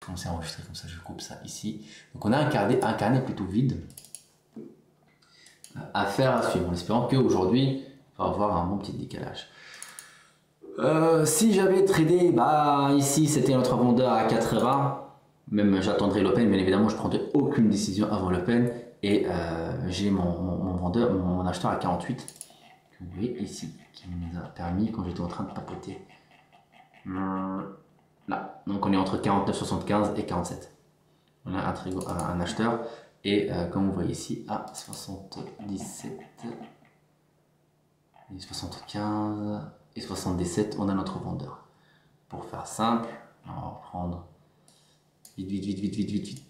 commencer à enregistrer comme ça, je coupe ça ici. Donc on a un carnet plutôt vide à faire, à suivre, en espérant qu'aujourd'hui, on va avoir un bon petit décalage. Si j'avais tradé, bah ici c'était notre vendeur à 80, même j'attendrai l'open, bien évidemment je ne prendrai aucune décision avant l'open, et j'ai mon vendeur, mon acheteur à 48, que vous voyez ici, qui nous a permis quand j'étais en train de papoter. Là, donc on est entre 49,75 et 47. On a un acheteur, et comme vous voyez ici, à 77 et 75 et 77, on a notre vendeur. Pour faire simple, on va prendre vite.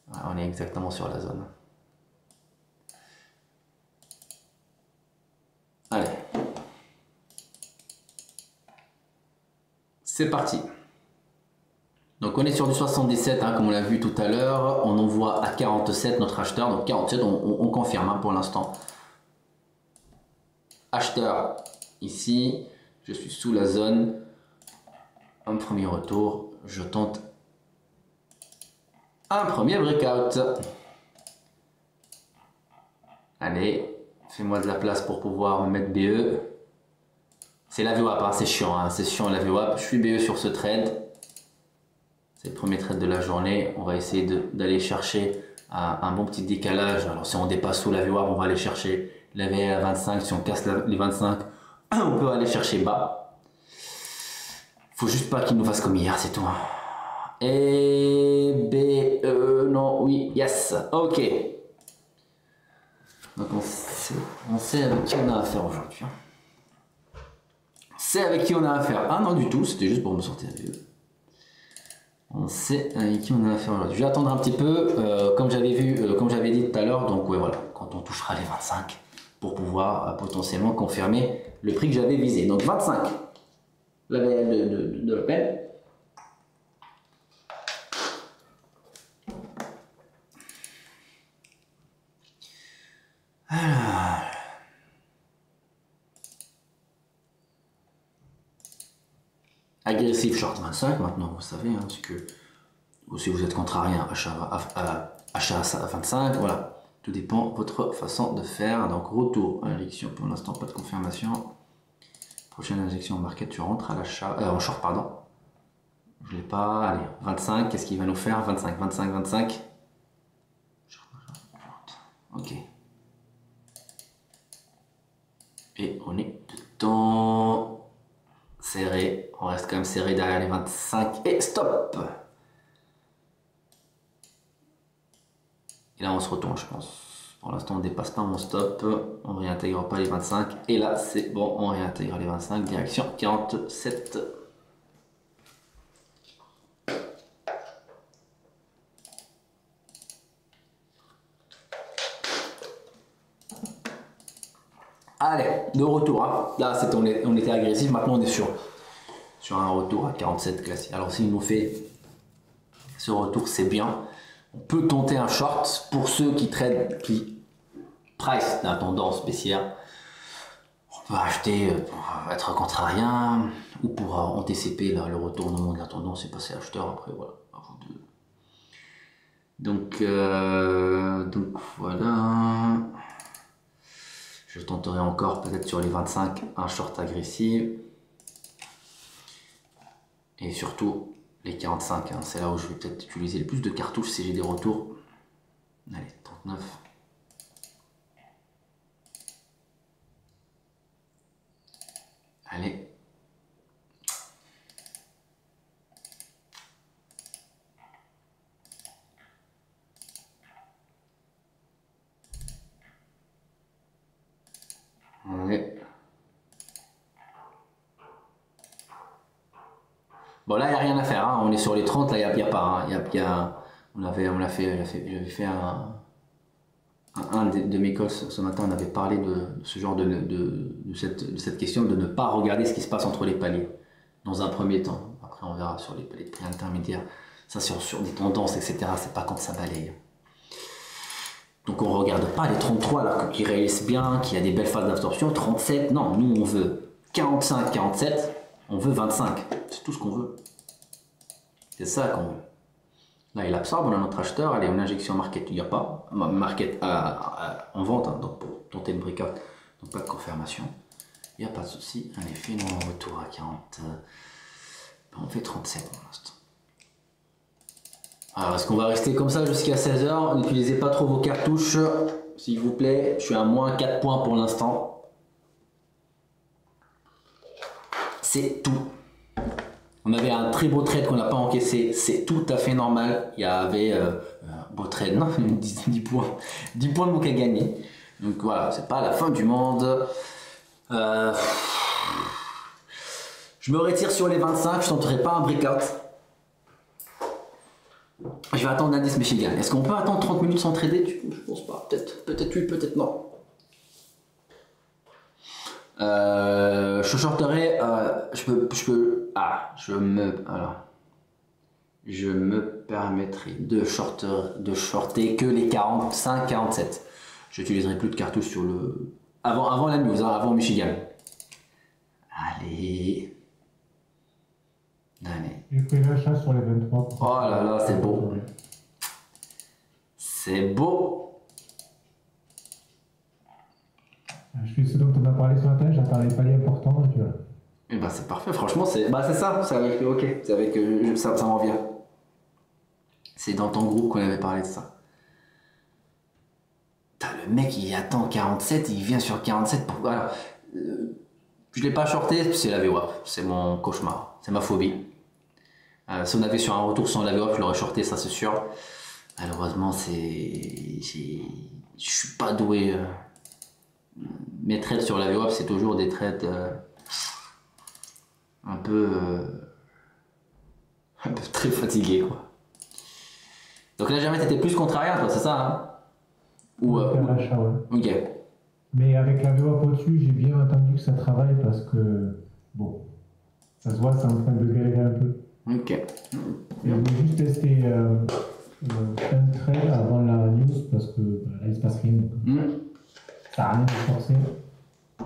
Voilà, on est exactement sur la zone. Allez, c'est parti. Donc on est sur du 77, hein, comme on l'a vu tout à l'heure. On envoie à 47 notre acheteur. Donc 47, on confirme hein, pour l'instant. Acheteur ici, je suis sous la zone. Un premier retour, je tente un premier breakout. Allez, fais-moi de la place pour pouvoir me mettre BE. C'est la VWAP, hein, c'est chiant la VWAP. Je suis BE sur ce trade. C'est le premier trade de la journée. On va essayer d'aller chercher un bon petit décalage. Alors si on dépasse sous la VWAP, on va aller chercher la VL à 25. Si on casse les 25, on peut aller chercher bas. Faut juste pas qu'il nous fasse comme hier, c'est tout. Et B, E, non, oui, yes, ok. Donc on sait avec qui on a affaire aujourd'hui. C'est avec qui on a affaire. Ah non du tout, c'était juste pour me sortir les yeux. On sait avec qui on a affaire aujourd'hui. Je vais attendre un petit peu, comme j'avais dit tout à l'heure. Donc ouais, voilà, quand on touchera les 25 pour pouvoir potentiellement confirmer le prix que j'avais visé. Donc 25, la VL de l'open. Alors. Agressif short 25 maintenant, vous savez, hein, c'est que si vous êtes contrarien, achat à 25, voilà, tout dépend de votre façon de faire. Donc retour à l'injection, pour l'instant pas de confirmation. Prochaine injection en market, tu rentres à l'achat, en short pardon. Je l'ai pas, allez, 25, qu'est-ce qu'il va nous faire? 25. Ok. Et on est dedans. Serré, on reste quand même serré derrière les 25 et stop. Et là on se retourne je pense. Pour l'instant on ne dépasse pas mon stop, on ne réintègre pas les 25 et là c'est bon, on réintègre les 25, direction 47. Allez, de retour, hein. Là on était agressif, maintenant on est sur un retour à 47 classique. Alors s'il nous fait ce retour, c'est bien. On peut tenter un short pour ceux qui trade, qui price la tendance baissière. On peut acheter pour être contrarien ou pour anticiper le retournement de la tendance et passer acheteur après, voilà, à vous deux. Donc voilà. Je tenterai encore peut-être sur les 25 un short agressif. Et surtout les 45, hein, c'est là où je vais peut-être utiliser le plus de cartouches si j'ai des retours. Allez, 39. Allez. Allez. Bon là il n'y a rien à faire, hein. On est sur les 30, là il n'y a pas, hein. J'avais fait un de mes calls ce matin, on avait parlé de ce genre de cette question de ne pas regarder ce qui se passe entre les paliers dans un premier temps. Après on verra sur les paliers de prix intermédiaires, ça sur des tendances etc, c'est pas quand ça balaye. Donc on ne regarde pas les 33 là, qui réalisent bien, qui a des belles phases d'absorption. 37, non, nous on veut 45, 47, on veut 25. C'est tout ce qu'on veut. C'est ça qu'on veut. Là il absorbe, on a notre acheteur, allez, une injection market, il n'y a pas. Market en vente, hein, donc pour tenter une breakout, donc pas de confirmation. Il n'y a pas de souci. Allez, fais-nous un retour à 40. On fait 37 pour l'instant. Alors, est-ce qu'on va rester comme ça jusqu'à 16 h? N'utilisez pas trop vos cartouches, s'il vous plaît. Je suis à moins 4 points pour l'instant. C'est tout. On avait un très beau trade qu'on n'a pas encaissé. C'est tout à fait normal. Il y avait beau trade, non, 10 points. 10 points de bouc à gagner. Donc voilà, c'est pas la fin du monde. Je me retire sur les 25. Je tenterai pas un breakout. Je vais attendre l'indice Michigan. Est-ce qu'on peut attendre 30 minutes sans trader? Je pense pas. Peut-être oui, peut-être non. Je shorterai. Je me permettrai de shorter que les 45, 47. J'utiliserai plus de cartouches sur le. Avant la news, hein, avant Michigan. Allez. J'ai pris l'achat sur les 23. Oh là là, c'est beau. C'est beau. Je suis ce dont on a parlé ce matin, j'ai parlé des paliers importants. Et voilà. Et bah c'est parfait, franchement, c'est ça. C'est avec ok, c'est avec ça m'en vient. C'est dans ton groupe qu'on avait parlé de ça. Putain, le mec il attend 47, il vient sur 47 pour. Voilà. Je l'ai pas shorté, c'est la VWAP, c'est mon cauchemar, c'est ma phobie. Si on avait sur un retour sans la VWAP, je l'aurais shorté, ça c'est sûr. Malheureusement, je suis pas doué. Mes trades sur la VWAP, c'est toujours des trades un peu très fatigués, quoi. Donc là, jamais t'étais plus contrariant, toi, c'est ça, hein? Ou l'achat, ouais. Ok. Mais avec la VWAP au-dessus, j'ai bien attendu que ça travaille parce que, bon, ça se voit, c'est en train de galérer un peu. Ok. Et je voulais juste tester un trade avant la news parce que là, il se passe rien. Ça n'a rien de forcé.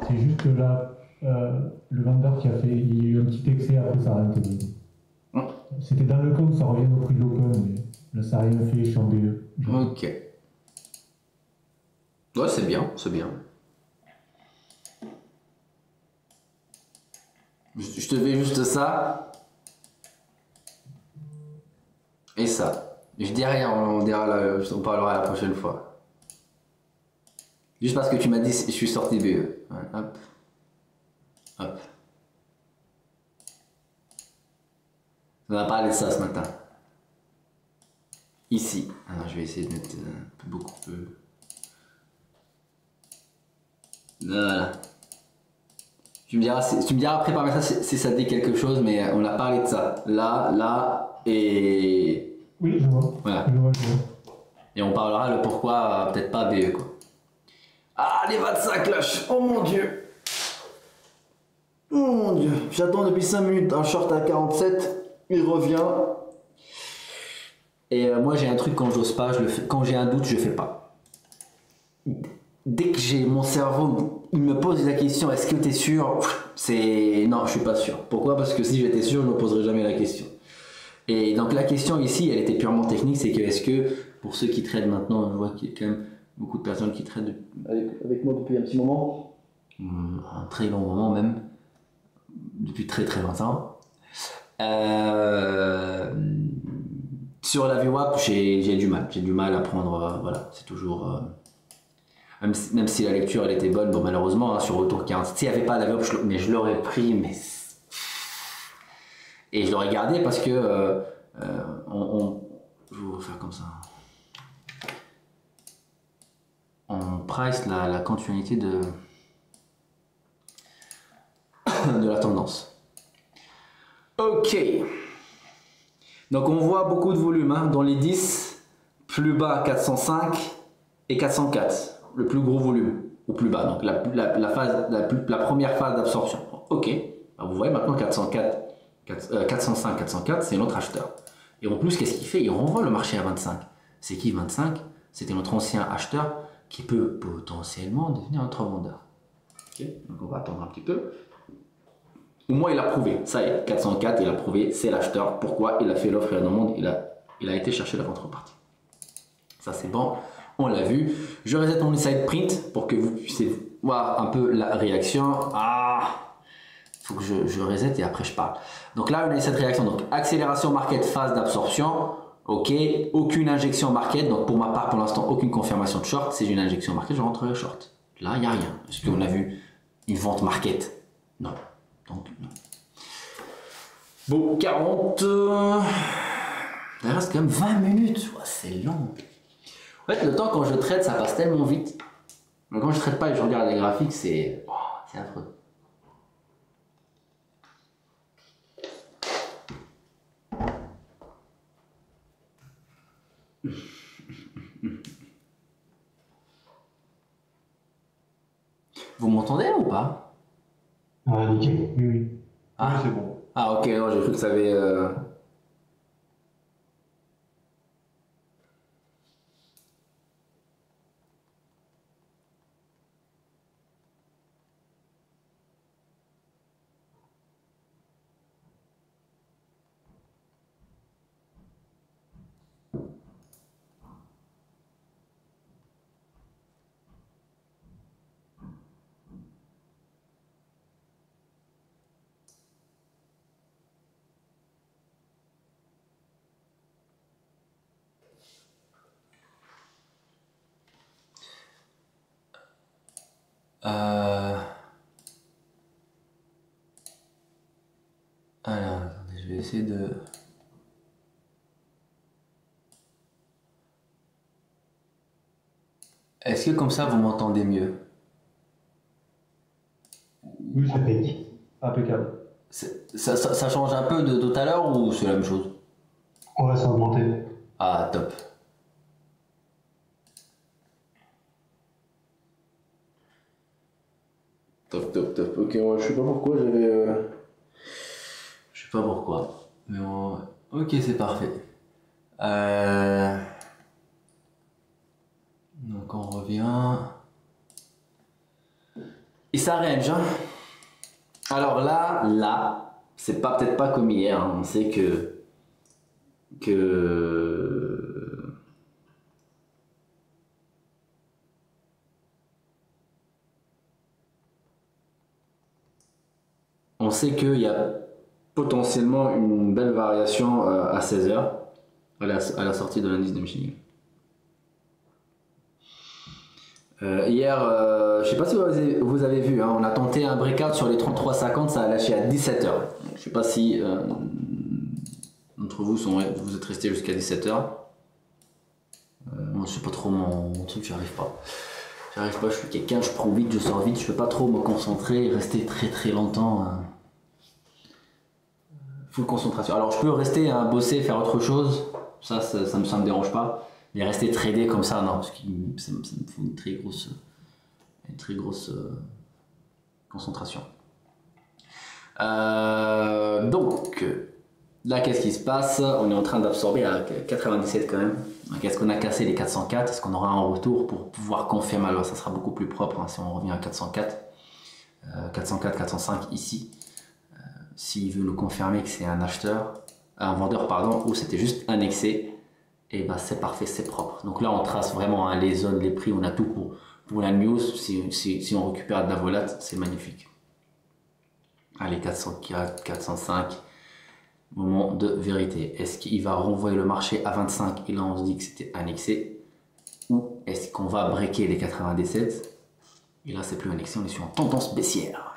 C'est juste que là, le vendeur qui a fait, il y a eu un petit excès, après ça a arrêté. C'était dans le cas où ça revient au prix de l'open, mais là, ça n'a rien fait, je suis en BE. Ok. Ouais, c'est bien, c'est bien. Je te fais juste ça. Et ça. Je dis rien, on parlera la prochaine fois. Juste parce que tu m'as dit je suis sorti BE. Ouais, hop. Hop. On a parlé de ça ce matin. Ici. Alors je vais essayer de mettre beaucoup peu. Voilà. Tu me diras après par message si ça te dit quelque chose, mais on a parlé de ça. Là et. Oui, je vois. Voilà. Je vois. Et on parlera le pourquoi, peut-être pas BE quoi. Ah, les 25 lâches! Oh mon dieu! Oh mon dieu! J'attends depuis 5 minutes un short à 47, il revient. Et moi j'ai un truc quand j'ose pas, je le fais. Quand j'ai un doute, je fais pas. Dès que j'ai mon cerveau, il me pose la question, est-ce que tu es sûr? C'est non, je suis pas sûr. Pourquoi? Parce que si j'étais sûr, je ne me poserais jamais la question. Et donc la question ici, elle était purement technique, c'est que est-ce que pour ceux qui tradent maintenant, je vois qu'il y a quand même beaucoup de personnes qui tradent avec moi depuis un petit moment, un très long moment même, depuis très très longtemps. Sur la VWAP, j'ai du mal à prendre, voilà, c'est toujours... Même si la lecture elle était bonne, bon malheureusement hein, sur retour 15, s'il n'y avait pas la VWAP, mais je l'aurais pris, mais... Et je l'aurais gardé parce que je vais faire comme ça. On price la continuité de la tendance. Ok. Donc on voit beaucoup de volume hein, dans les 10, plus bas 405 et 404. Le plus gros volume au plus bas, donc la première phase d'absorption. Ok, alors vous voyez maintenant 404, 405, 404, c'est notre acheteur. Et en plus, qu'est-ce qu'il fait? Il renvoie le marché à 25. C'est qui 25? c'était notre ancien acheteur qui peut potentiellement devenir notre vendeur. Ok, donc on va attendre un petit peu. Au moins il a prouvé, ça y est, 404, il a prouvé, c'est l'acheteur. Pourquoi? Il a fait l'offre et la demande, il a été chercher la contrepartie. Ça c'est bon, on l'a vu. Je reset mon inside print pour que vous puissiez voir un peu la réaction. Ah, faut que je reset et après je parle. Donc là, on a cette réaction. Donc accélération market, phase d'absorption. Ok, aucune injection market. Donc pour ma part, pour l'instant, aucune confirmation de short. Si j'ai une injection market, je rentrerai short. Là, il n'y a rien. Est-ce qu'on a vu une vente market? Non. Donc, non. Bon, 40. Il reste quand même 20 minutes. Ouais, c'est long. En fait, le temps quand je trade, ça passe tellement vite. Mais quand je trade pas et je regarde les graphiques, c'est affreux. Vous m'entendez ou pas? Ah, nickel. Oui, oui. Ah, oui, c'est bon. Ah, ok, non, j'ai cru que ça avait. Alors, attendez, je vais essayer de. Est-ce que comme ça vous m'entendez mieux? Oui, c'est impeccable. Ça change un peu de tout à l'heure ou c'est la même chose? Ouais, ça a augmenté. Ah, top. Top, top, top. Ok, ouais, je sais pas pourquoi j'avais. Je sais pas pourquoi. Mais ok, c'est parfait. Donc on revient. Et ça range, hein. Alors là, c'est pas peut-être pas comme hier. Hein. On sait que on sait qu'il y a potentiellement une belle variation à 16h à la sortie de l'indice de Michigan. Hier, je sais pas si vous avez vu, hein, on a tenté un breakout sur les 33,50, ça a lâché à 17h. Je sais pas si d'entre vous vous êtes restés jusqu'à 17h. Moi, c'est pas trop mon truc, j'arrive pas. J'arrive pas, je suis quelqu'un, je prends vite, je sors vite, je peux pas trop me concentrer, rester très très longtemps. Full concentration. Alors je peux rester à bosser, faire autre chose, ça me dérange pas. Mais rester trader comme ça, non, parce que ça me faut une très grosse concentration. Donc, là, qu'est-ce qui se passe? On est en train d'absorber à 97 quand même. Est-ce qu'on a cassé les 404? Est-ce qu'on aura un retour pour pouvoir confirmer? Alors, ça sera beaucoup plus propre hein, si on revient à 404. 404, 405 ici. S'il veut nous confirmer que c'est un vendeur, pardon, ou c'était juste annexé, et ben c'est parfait, c'est propre. Donc là, on trace vraiment hein, les zones, les prix, on a tout pour la news. Si on récupère de la volate, c'est magnifique. Allez, 404, 405, moment de vérité. Est-ce qu'il va renvoyer le marché à 25 et là on se dit que c'était annexé, ou est-ce qu'on va breaker les 97 et là c'est plus annexé, on est sur une tendance baissière.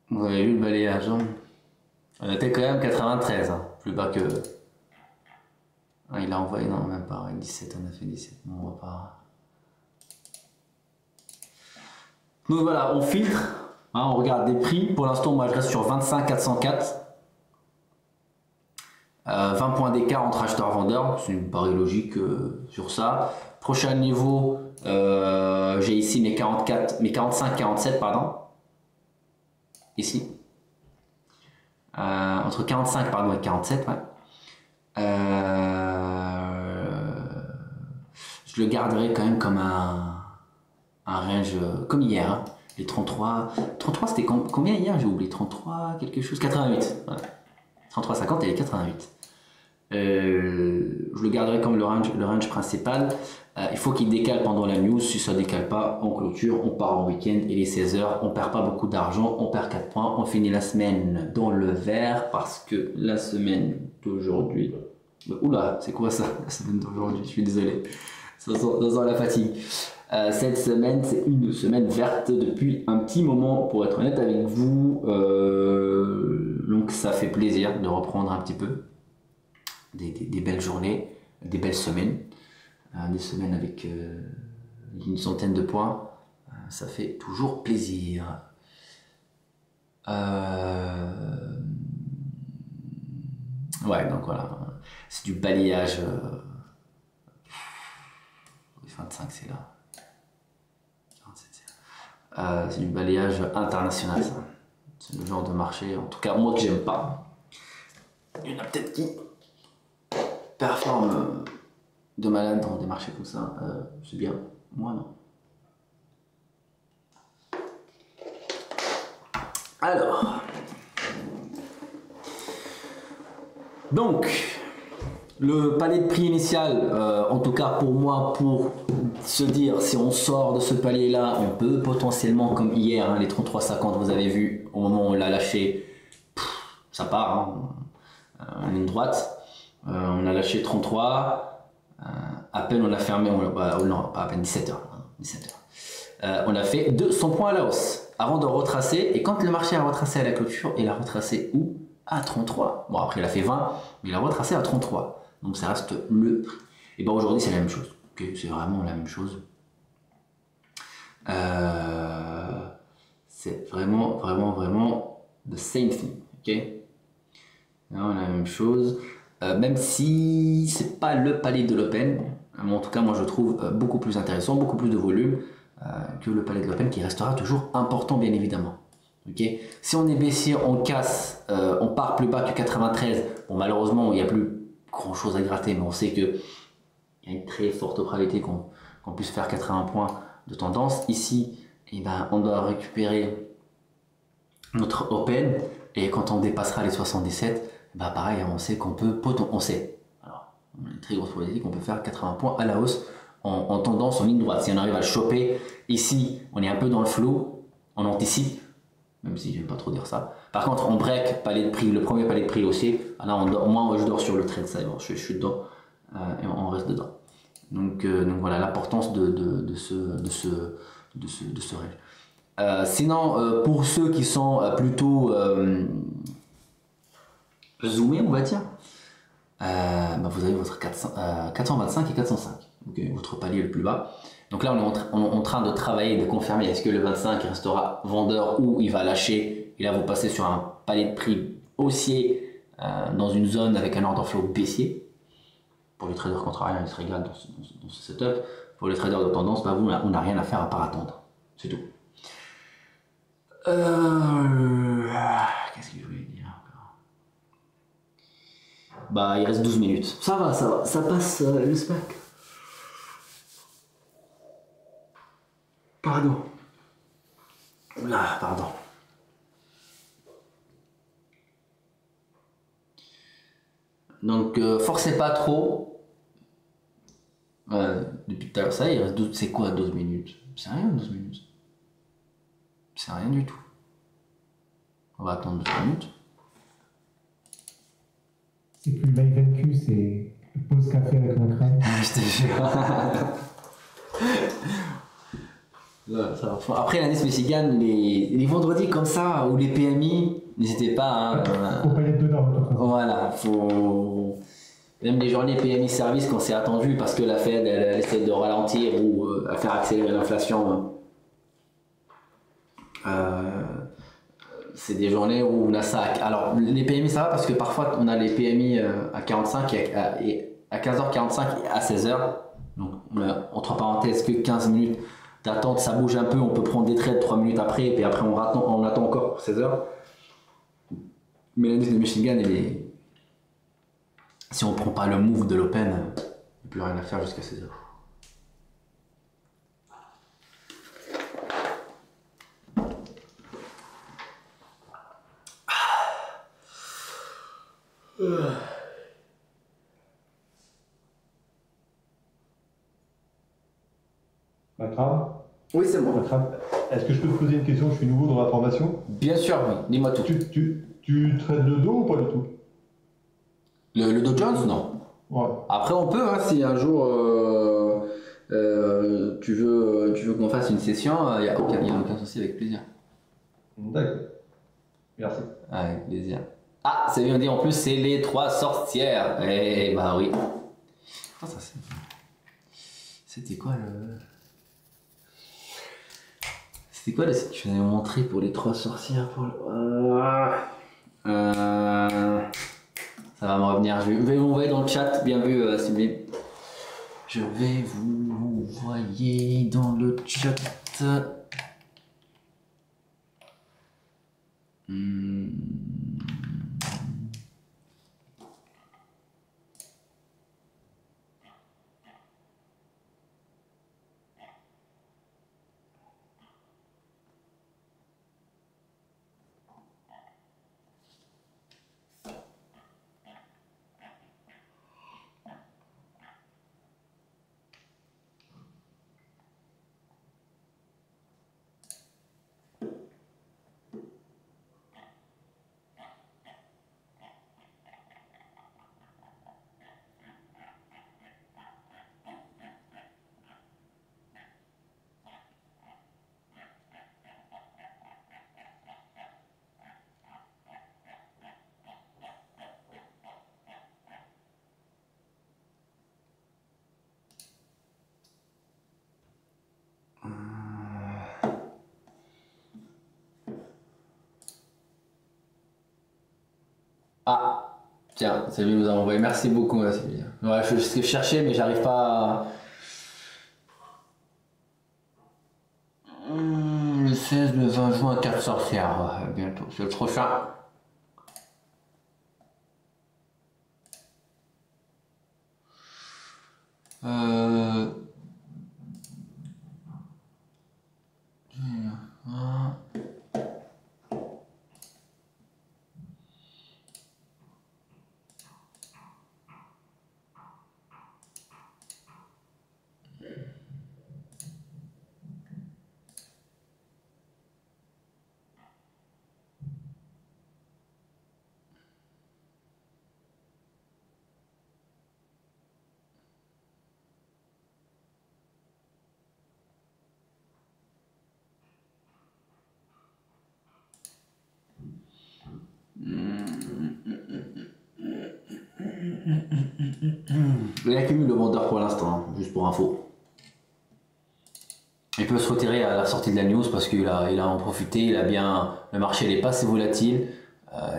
Vous avez vu le balayage, hein? On était quand même 93, hein, plus bas que Ah, il a envoyé, non, même pas, ouais, 17, on a fait 17, non, on va pas. Donc voilà, on filtre, hein, on regarde des prix. Pour l'instant, moi je reste sur 25 404. 20 points d'écart entre acheteurs et vendeurs, ça me paraît logique sur ça. Prochain niveau, j'ai ici mes 45-47, pardon. Ici. Entre 45 pardon, et 47, ouais. Je le garderai quand même comme un range comme hier. Hein. Les 33 c'était combien hier? J'ai oublié. 33 quelque chose. 88. Voilà. 33,50 et les 88. Je le garderai comme le range principal. Il faut qu'il décale pendant la news. Si ça décale pas, on clôture, on part en week-end. Il est 16h, on perd pas beaucoup d'argent, on perd 4 points. On finit la semaine dans le vert parce que la semaine d'aujourd'hui. Oula, c'est quoi ça? La semaine d'aujourd'hui, je suis désolé. Ça sent la fatigue. Cette semaine, c'est une semaine verte depuis un petit moment, pour être honnête avec vous. Donc ça fait plaisir de reprendre un petit peu. Des belles journées, des belles semaines, des semaines avec une centaine de points, ça fait toujours plaisir. Ouais, donc voilà, c'est du balayage. 25 c'est là. 47, c'est du balayage international, ça. C'est le genre de marché, en tout cas moi que j'aime pas. Il y en a peut-être qui performe de malade dans des marchés comme ça, c'est bien, moi non. Alors, donc, le palier de prix initial, en tout cas pour moi, pour se dire si on sort de ce palier là, on peut potentiellement, comme hier, hein, les 33,50 vous avez vu, au moment où on l'a lâché, ça part, hein, en ligne droite. On a lâché 33, à peine on a fermé, non, pas à peine 17h. On a fait 200 points à la hausse avant de retracer. Et quand le marché a retracé à la clôture, il a retracé où? À 33. Bon, après il a fait 20, mais il a retracé à 33. Donc ça reste le prix. Et bien aujourd'hui, c'est la même chose. Okay, c'est vraiment la même chose. C'est vraiment the same thing. Okay, non, la même chose. Même si c'est pas le palier de l'Open, en tout cas moi je trouve beaucoup plus intéressant, beaucoup plus de volume que le palier de l'Open qui restera toujours important bien évidemment. Okay, si on est baissier, on casse, on part plus bas que 93, bon malheureusement il n'y a plus grand chose à gratter, mais on sait que il y a une très forte probabilité qu'on puisse faire 80 points de tendance. Ici, eh ben, on doit récupérer notre Open, et quand on dépassera les 77, bah pareil, on sait qu'on peut, on sait, alors, on a une très grosse probabilité qu'on peut faire 80 points à la hausse en tendance en ligne droite. Si on arrive à le choper, ici, on est un peu dans le flou, on anticipe, même si j'aime pas trop dire ça. Par contre, on break palier de prix, le premier palier de prix haussier, là, moi, je dors sur le trade, ça, bon, je suis dedans, et on reste dedans. Donc voilà l'importance de ce règle. Sinon, pour ceux qui sont plutôt zoomés, on va dire, bah vous avez votre 425 et 405, okay, votre palier le plus bas. Donc là, on est en train de travailler, de confirmer est-ce que le 25 restera vendeur ou il va lâcher. Et là, vous passez sur un palier de prix haussier dans une zone avec un order flow baissier. Pour les traders contrariens, ils se régalent dans ce setup. Pour les traders de tendance, bah, on n'a rien à faire à part attendre. C'est tout. Qu'est-ce que je voulais dire encore? Bah, il reste 12 minutes. Ça va, ça passe le SPAC. Pardon. Là, pardon. Donc, forcez pas trop. Depuis tout à l'heure, ça, il reste 12. C'est quoi 12 minutes? C'est rien 12 minutes. C'est rien du tout. On va attendre 12 minutes. C'est plus live vaincu, c'est pause café avec ma crème. Je te jure. Là, ça va. Après l'année Michigan, les vendredis comme ça, ou les PMI, n'hésitez pas. Hein, faut pas être dedans. Voilà, Même les journées PMI service quand c'est attendu parce que la Fed elle essaie de ralentir ou à faire accélérer l'inflation. C'est des journées où on a ça. Alors les PMI ça va parce que parfois on a les PMI à 45 et à 15h45 et à 16h. Donc entre parenthèses que 15 minutes d'attente, ça bouge un peu, on peut prendre des trades 3 minutes après et puis après on attend encore pour 16h. Mais l'indice de Michigan il est... Si on prend pas le move de l'Open, il n'y a plus rien à faire jusqu'à 16h. Macram? Oui, c'est moi. Macram, est-ce que je peux te poser une question? Je suis nouveau dans la formation. Bien sûr, oui. Dis-moi tout. Tu traites le dos ou pas du tout? Le Dow Jones, non. Ouais. Après, on peut, hein, si un jour tu veux qu'on fasse une session, il n'y a aucun souci, avec plaisir. D'accord. Merci. Avec plaisir. Ah, c'est bien dit, en plus, c'est les 3 sorcières. Eh bah oui. Oh, ça c'est... C'était quoi le... C'était quoi le site que je vous avais montré pour les 3 sorcières pour le... Ça va me revenir, je vais vous envoyer dans le chat, bien vu Sylvie. Je vais vous envoyer dans le chat. Ah, tiens, Sylvie vous a envoyé. Merci beaucoup, Sylvie. Ouais, je cherchais, mais j'arrive pas à... Le 16, le 20 juin, 4 sorcières. Ouais, bientôt, c'est le prochain. Il accumule le vendeur pour l'instant, hein, juste pour info. Il peut se retirer à la sortie de la news parce qu'il a en profité, le marché n'est pas assez volatile,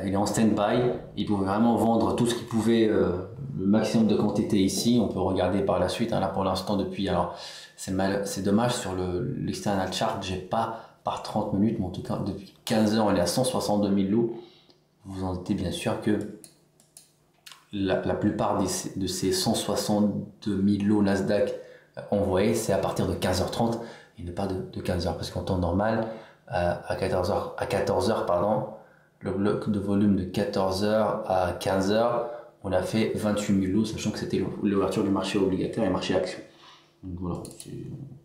il est en stand-by, il pouvait vraiment vendre tout ce qu'il pouvait, le maximum de quantité ici, on peut regarder par la suite, hein, là pour l'instant depuis, alors c'est dommage sur l'external chart, j'ai pas par 30 minutes, mais en tout cas depuis 15 heures on est à 162 000 lots, vous en doutez bien sûr que la plupart de ces 162 000 lots Nasdaq envoyés, c'est à partir de 15h30 et ne pas de 15h, parce qu'en temps normal, à 14h, pardon, le bloc de volume de 14h à 15h, on a fait 28 000 lots, sachant que c'était l'ouverture du marché obligataire et marché action. Donc voilà,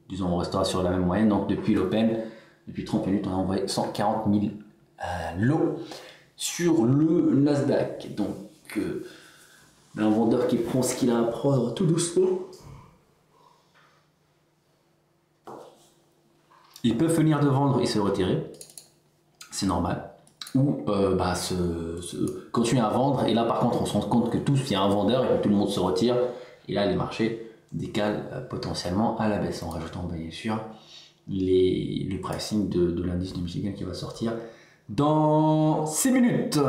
disons on restera sur la même moyenne, donc depuis l'Open, depuis 30 minutes, on a envoyé 140 000 lots sur le Nasdaq. Donc, un vendeur qui prend ce qu'il a à prendre tout doucement. Ils peuvent venir de vendre et se retirer. C'est normal. ou continuer à vendre. Et là, par contre, on se rend compte que il y a un vendeur et que tout le monde se retire. Et là, les marchés décalent potentiellement à la baisse, en rajoutant bien sûr le pricing de l'indice du Michigan qui va sortir dans 6 minutes.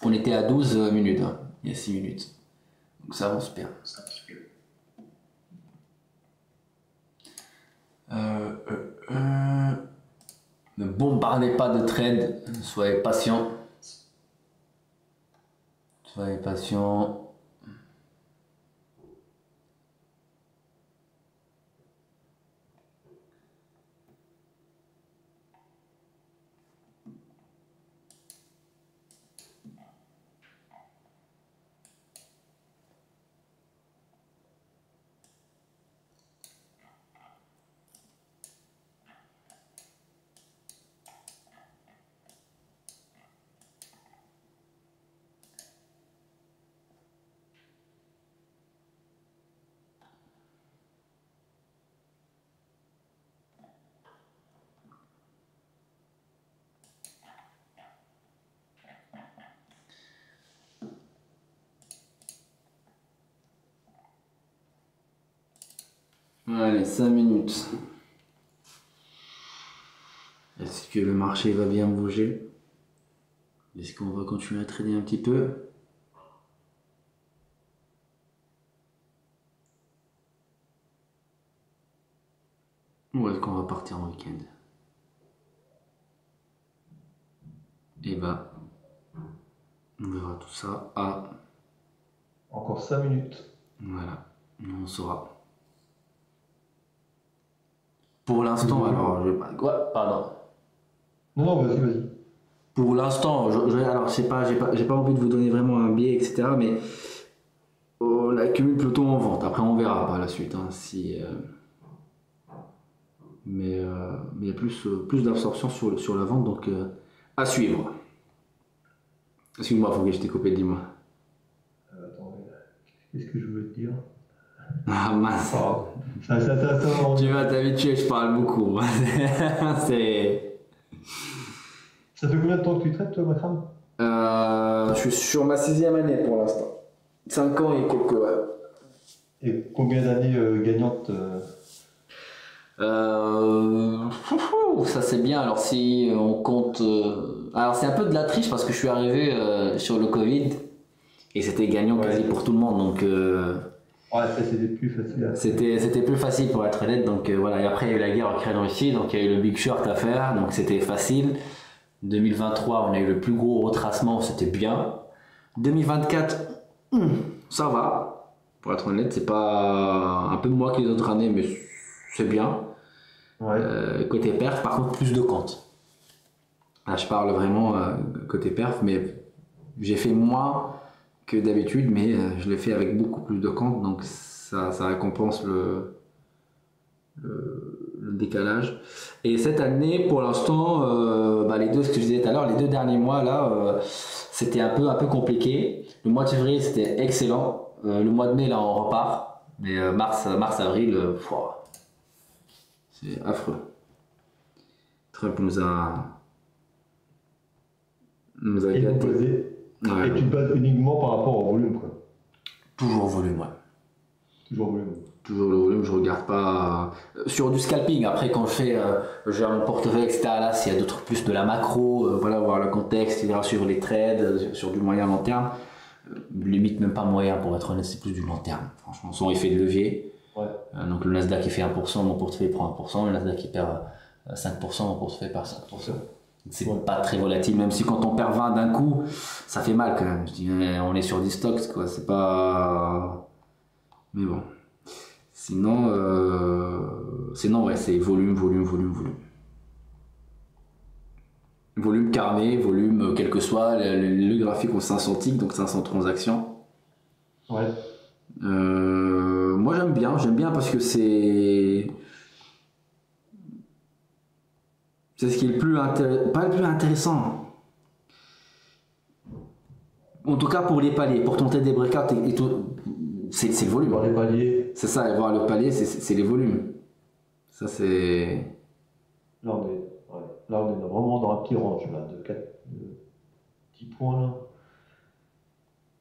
On était à 12 minutes, hein, il y a 6 minutes. Donc ça avance bien. Ne bombardez pas de trades, soyez patient. Soyez patient. Allez, 5 minutes. Est-ce que le marché va bien bouger? Est-ce qu'on va continuer à trader un petit peu? Ou est-ce qu'on va partir en week-end? Et bah, on verra tout ça à... Encore 5 minutes. Voilà, on saura. Pour l'instant, alors... Ouais, pardon. Non, vas-y. Pour l'instant, alors j'ai pas envie de vous donner vraiment un biais, etc. Mais on accumule plutôt en vente. Après, on verra par la suite. Hein, mais il y a plus d'absorption sur la vente, donc à suivre. Excuse-moi, faut que je t'ai coupé, dis-moi. Attends, qu'est-ce que je voulais te dire? Ah mince. Ça, Tu vas t'habituer, je parle beaucoup. C'est... Ça fait combien de temps que tu traites, toi, Makram? Je suis sur ma 6e année pour l'instant. 5 ans et quelques, ouais. Et combien d'années gagnantes Ça c'est bien. Alors si on compte... Alors c'est un peu de la triche parce que je suis arrivé sur le Covid et c'était gagnant quasi pour tout le monde. Donc ouais, ça c'était plus facile. c'était plus facile pour être honnête. Donc voilà. Et après il y a eu la guerre Ukraine-Russie, donc il y a eu le Big Short à faire, donc c'était facile. 2023 on a eu le plus gros retracement, c'était bien. 2024 ça va. Pour être honnête, c'est pas un peu moins que les autres années, mais c'est bien. Ouais. Côté perf, par contre, plus de comptes. Là, je parle vraiment côté perf, mais j'ai fait moins que d'habitude, mais je l'ai fait avec beaucoup plus de comptes, donc ça récompense le décalage. Et cette année, pour l'instant, les deux, ce que je disais tout à l'heure, les 2 derniers mois, là, c'était un peu compliqué. Le mois de février, c'était excellent. Le mois de mai, là, on repart. Mais mars, avril, c'est affreux. Trump nous a gâtés. Ouais. Et tu te bases uniquement par rapport au volume, quoi. Toujours volume, ouais. Toujours volume. Toujours le volume, je regarde pas sur du scalping. Après, quand je gère mon portefeuille, etc., là, s'il y a d'autres plus de la macro, voilà, voir le contexte, etc., sur les trades, sur du moyen long terme, limite même pas moyen pour être honnête, c'est plus du long terme. Franchement, sans effet de levier. Ouais. Donc le Nasdaq il fait 1%, mon portefeuille prend 1%, le Nasdaq il perd 5%, mon portefeuille perd 5%. C'est pas très volatile, même si quand on perd 20 d'un coup, ça fait mal quand même. Je dis, on est sur des stocks, quoi, c'est pas... Mais bon. Sinon, ouais, c'est volume. Volume carré, volume, quel que soit, le graphique au 500 ticks, donc 500 transactions. Ouais. Moi j'aime bien parce que c'est ce qui est le plus pas le plus intéressant. En tout cas pour les paliers, pour tenter des breakouts et tout, c'est le volume. Voir les paliers. C'est ça, et voir le palier, c'est les volumes. Ça c'est... Non mais, ouais. là, on est vraiment dans un petit range là, de 10 points. Là.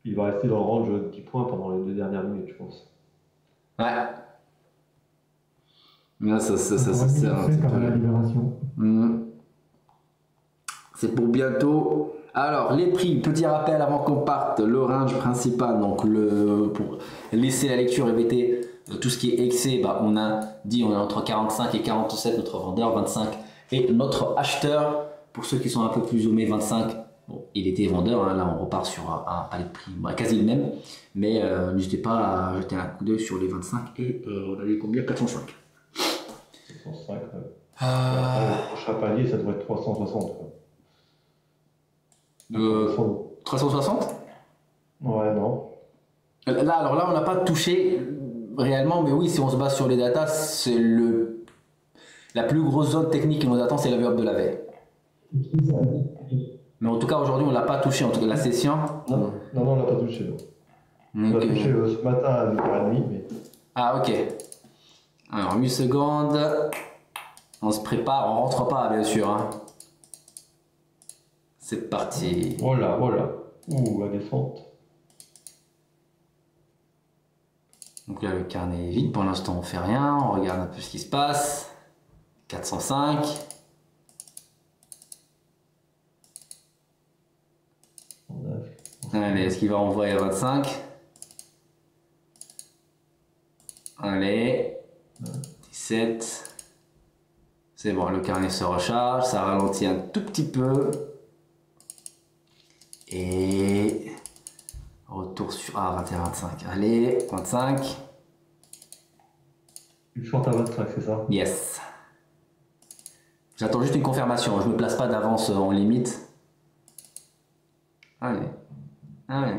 Il va rester dans le range de 10 points pendant les 2 dernières minutes, je pense. Ouais. Là, ça C'est sert un petit par peu. la libération. C'est pour bientôt. Alors, les prix, petit rappel avant qu'on parte, le range principal, donc pour laisser la lecture répéter, tout ce qui est excès, bah, on a dit on est entre 45 et 47, notre vendeur, 25 et notre acheteur. Pour ceux qui sont un peu plus zoomés, 25, bon, il était vendeur, hein, là on repart sur un palier de prix quasi le même, mais n'hésitez pas à jeter un coup d'œil sur les 25 et on a dit combien? 405. 405, ouais. Après, le prochain palier, ça devrait être 360. Quoi. 360? Ouais, non. Là, alors là, on n'a pas touché réellement, mais oui, si on se base sur les datas, c'est la plus grosse zone technique qui nous attend, c'est la VWAP de la veille. Mais en tout cas, aujourd'hui, on ne l'a pas touché, en tout cas la session. Non, on l'a pas touché. Non. On l'a touché ce matin à 8h30. Mais... Ah, ok. Alors, 8 secondes. On se prépare, on rentre pas, bien sûr. Hein. C'est parti. Voilà. Ouh, la descente. Donc là, le carnet est vide. Pour l'instant, on fait rien. On regarde un peu ce qui se passe. 405. Allez, est-ce qu'il va envoyer 25? Allez. 17. C'est bon, le carnet se recharge. Ça ralentit un tout petit peu. Et retour sur 21, 25. Allez, 25. Une short à 25, c'est ça? Yes. J'attends juste une confirmation. Je ne me place pas d'avance en limite. Allez. 20.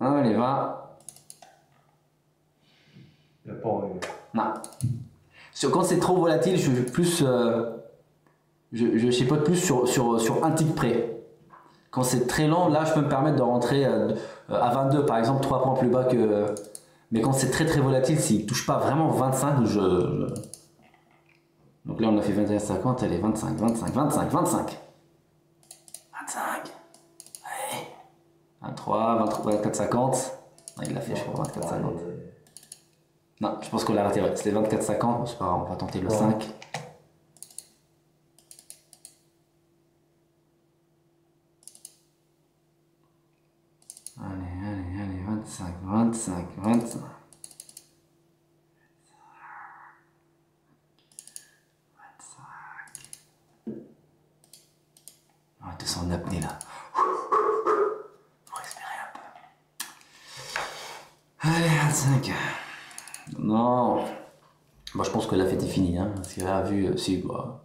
Il n'y a pas envie. Non. Quand c'est trop volatile, je suis plus. Je chipote plus sur un tick près. Quand c'est très lent, là, je peux me permettre de rentrer à 22, par exemple, 3 points plus bas que... Mais quand c'est très volatile, s'il ne touche pas vraiment 25, Donc là, on a fait 21,50, allez, 25. 25. Allez. 23, 24,50. Il l'a fait, je crois, 24,50. Non, je pense qu'on l'a raté, ouais. C'était 24,50, c'est pas grave, on va tenter le 5. Allez, 25. On va te sentir en apnée là. Faut respirer un peu. Allez, 25. Non. Bon, je pense que la fête est finie, hein. Parce qu'il a vu, si, bah,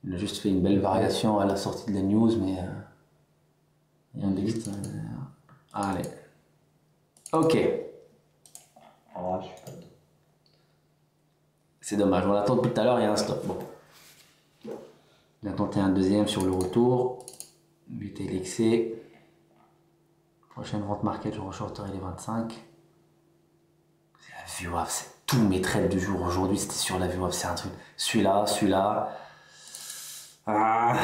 il a juste fait une belle variation à la sortie de la news, mais rien de vite. Allez. Ok. Ah, je suis pas dedans. C'est dommage, on l'attend depuis tout à l'heure, il y a un stop. Bon. Il a tenté un deuxième sur le retour. But et l'excès. Prochaine vente market, je reshorterai les 25. C'est la VWAP, c'est tous mes trades du jour aujourd'hui, c'était sur la VWAP, c'est un truc. Celui-là. Ah.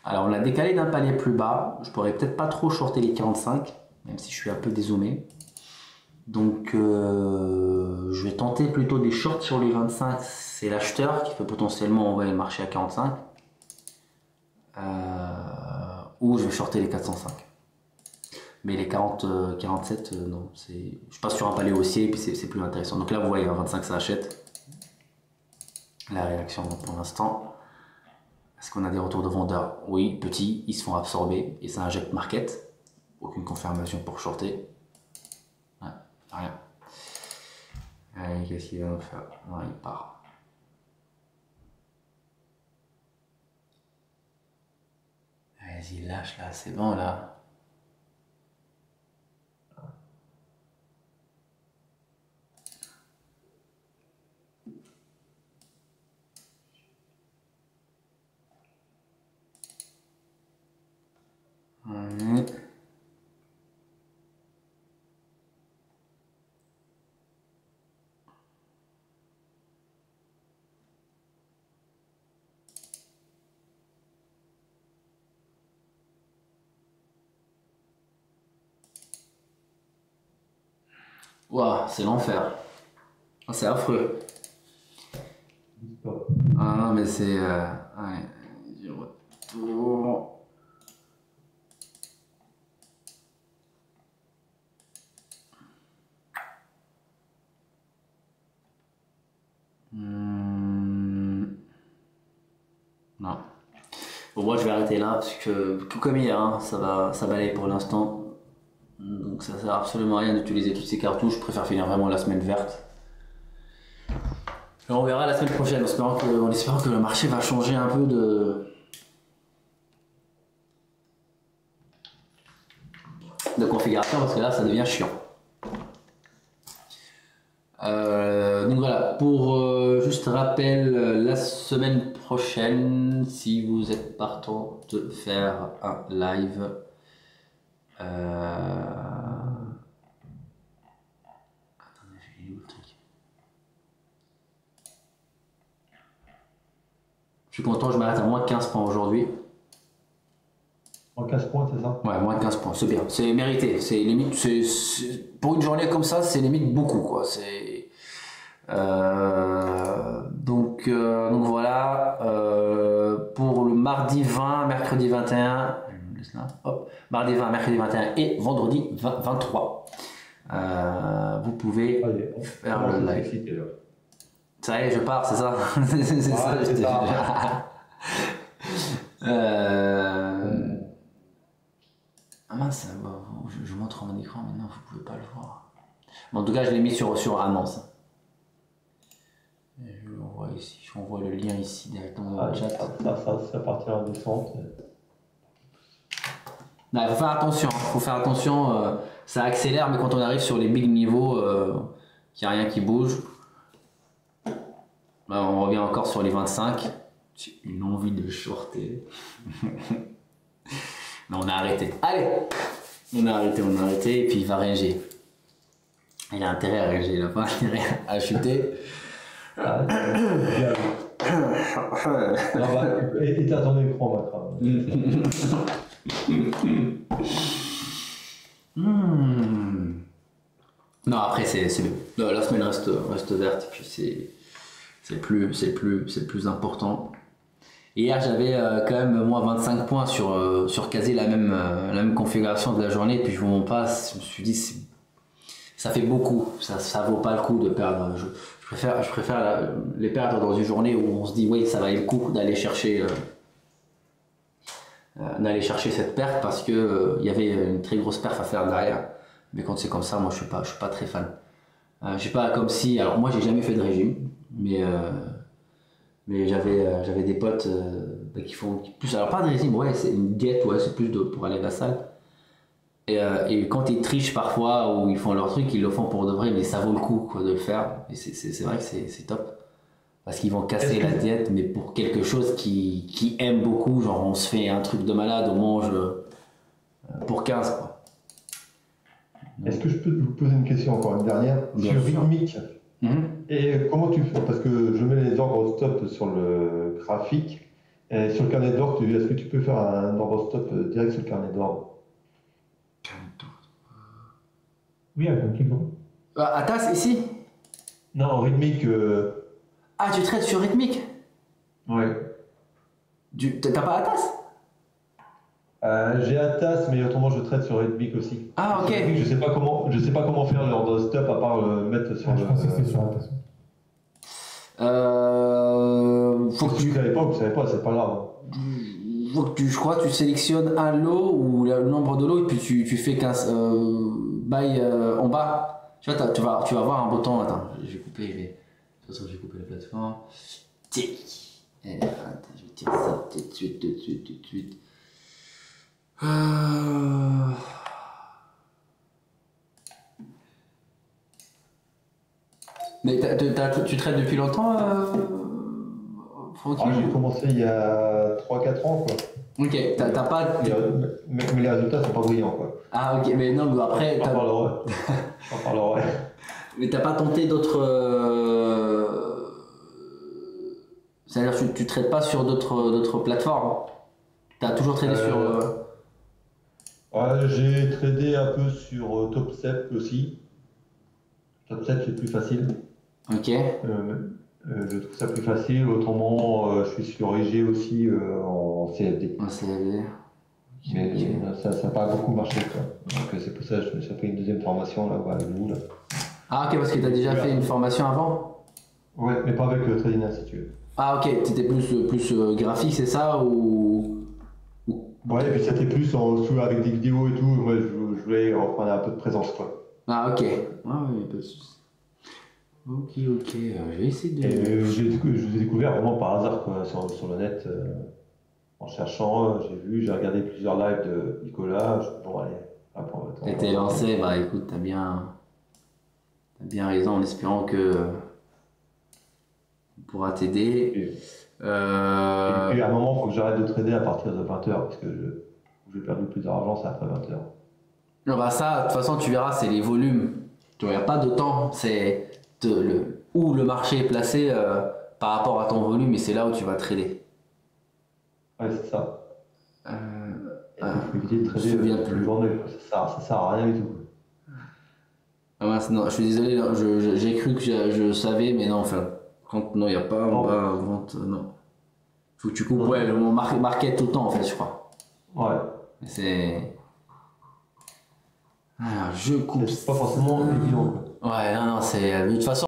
Alors on l'a décalé d'un palier plus bas. Je pourrais peut-être pas trop shorter les 45, même si je suis un peu dézoomé. Donc je vais tenter plutôt des shorts sur les 25. C'est l'acheteur qui peut potentiellement envoyer le marché à 45. Ou je vais shorter les 405. Mais les 40, 47, non. Je passe sur un palier haussier et puis c'est plus intéressant. Donc là vous voyez, 25 ça achète. La réaction pour l'instant. Est-ce qu'on a des retours de vendeurs? Oui, petits, ils se font absorber et ça injecte market. Aucune confirmation pour shorter. Ouais, rien. Allez, qu'est-ce qu'il va faire? Non, il part. Vas-y, lâche là, c'est bon là. Allez. Ouah, c'est l'enfer. Ah, c'est affreux. Discord. Ah non, mais c'est... ouais, du retour. Non. Bon, moi je vais arrêter là parce que tout comme hier, hein, ça balaye pour l'instant. Donc ça sert absolument à rien d'utiliser toutes ces cartouches. Je préfère finir vraiment la semaine verte. Et on verra la semaine prochaine en espérant que le marché va changer un peu de configuration parce que là ça devient chiant. Donc voilà, pour juste rappel, la semaine prochaine, si vous êtes partant de faire un live, attendez, j'ai où le truc? Je suis content, je m'arrête à moins de 15 points aujourd'hui. En 15 points, c'est ça? Ouais, moins de 15 points, c'est bien, c'est mérité, c'est limite, pour une journée comme ça, c'est limite beaucoup quoi. Donc voilà, pour le mardi 20, mercredi 21, hop, mardi 20, mercredi 21 et vendredi 23, vous pouvez faire le live. Ça y est, je pars, c'est ça? C'est ça, c'est ça. Ah mince, je montre mon écran maintenant, vous pouvez pas le voir. Bon, en tout cas, je l'ai mis sur annonce. Et je l'envoie ici, j'envoie le lien ici directement dans le chat. Ça partira en descente. Il faut faire attention, ça accélère, mais quand on arrive sur les big niveaux, qu'il n'y a rien qui bouge, là, on revient encore sur les 25. J'ai une envie de shorter. Non, on a arrêté. Allez, on a arrêté, et puis il va ranger. Il a intérêt à ranger, il n'a pas intérêt à chuter. Éteins ton écran, Non, après c'est mieux. La semaine reste verte, et puis c'est le plus important. Hier j'avais quand même moins 25 points sur quasi la même configuration de la journée, puis je vous montre pas, je me suis dit ça fait beaucoup, ça vaut pas le coup de perdre. Je préfère les perdre dans une journée où on se dit oui, ça valait le coup d'aller chercher cette perte parce que il y avait une très grosse perf à faire derrière. Mais quand c'est comme ça, moi je suis pas très fan. J'ai pas comme si, alors moi j'ai jamais fait de régime, mais j'avais des potes qui font plus, alors pas de régime, ouais, c'est une diète, ouais, c'est plus pour aller à la salle. Et quand ils trichent parfois ou ils font leur truc, ils le font pour de vrai, mais ça vaut le coup quoi, de le faire. Et c'est vrai que c'est top. Parce qu'ils vont casser la diète, mais pour quelque chose qui aime beaucoup, genre on se fait un truc de malade, on mange pour 15 quoi. Est-ce que je peux vous poser une question, encore une dernière, Bien sur sûr. Rhythmic? Et comment tu fais? Parce que je mets les ordres stop sur le graphique. Et sur le carnet d'ordre, est-ce que tu peux faire un ordre stop direct sur le carnet d'ordre? Oui, avec un clic droit. Atas ici? Non, Rhythmic. Ah, tu traites sur rythmique? Ouais. T'as pas Atas? J'ai Atas, mais autrement je traite sur Rhythmic aussi. Ah, ok. Je sais pas comment faire l'ordre stop à part le mettre sur Je pensais que c'était sur la tasse. Faut que vous savez pas, c'est pas grave. je crois que tu sélectionnes un lot ou le nombre de lots et puis tu fais 15 by en bas. Tu vois, tu vas voir un bouton. Attends, je vais couper. De toute façon, je vais couper la plateforme. Tic. Et, attends, je vais tirer ça tout de suite. Mais tu traites depuis longtemps, Francky? J'ai commencé il y a 3-4 ans, quoi. Ok, t'as pas. Mais les résultats sont pas brillants, quoi. Ah, ok, mais non, mais après. J'en parlerai. Mais t'as pas tenté d'autres. C'est-à-dire que tu traites pas sur d'autres plateformes? T'as toujours tradé sur. Ouais, j'ai tradé un peu sur TopSep aussi. Top 7, c'est plus facile. Ok. Je trouve ça plus facile. Autrement, je suis sur IG aussi en CFD. En CFD. Mais ça n'a pas beaucoup marché, quoi. Donc c'est pour ça que je me suis fait une deuxième formation là, avec vous. Là. Ah, ok, parce que tu as déjà fait une formation avant? Ouais, mais pas avec Trading Institute. Ah, ok, tu étais plus graphique, c'est ça ou... Ouais, et puis c'était plus avec des vidéos et tout. Moi, je voulais reprendre un peu de présence, quoi. Ah, ok. Ah, oui, pas de souci. Ok, je vais essayer de. Et je vous ai découvert vraiment par hasard, quoi, sur le net. En cherchant, j'ai regardé plusieurs lives de Nicolas. Je me suis dit, bon, allez, après, T'étais lancé, bah écoute, t'as bien raison en espérant que on pourra t'aider. Et puis à un moment, il faut que j'arrête de trader à partir de 20h parce que j'ai perdu plus d'argent, c'est après 20h. Non, bah ça, de toute façon, tu verras, c'est les volumes. Tu vois, y a pas de temps, c'est où le marché est placé par rapport à ton volume et c'est là où tu vas trader. Ouais, c'est ça. Euh, Il faut éviter de je me trader souviens toute plus. la journée, ça sert à rien du tout. Ah mince, non, je suis désolé, non, j'ai cru que je savais, mais non, enfin, non, il n'y a pas en bas, vente, non. Faut que tu coupes, ouais, le mot market tout le temps, en fait, je crois. Ouais. C'est... Alors, je coupe. C'est pas forcément évident, quoi. Ouais, non, c'est... De toute façon,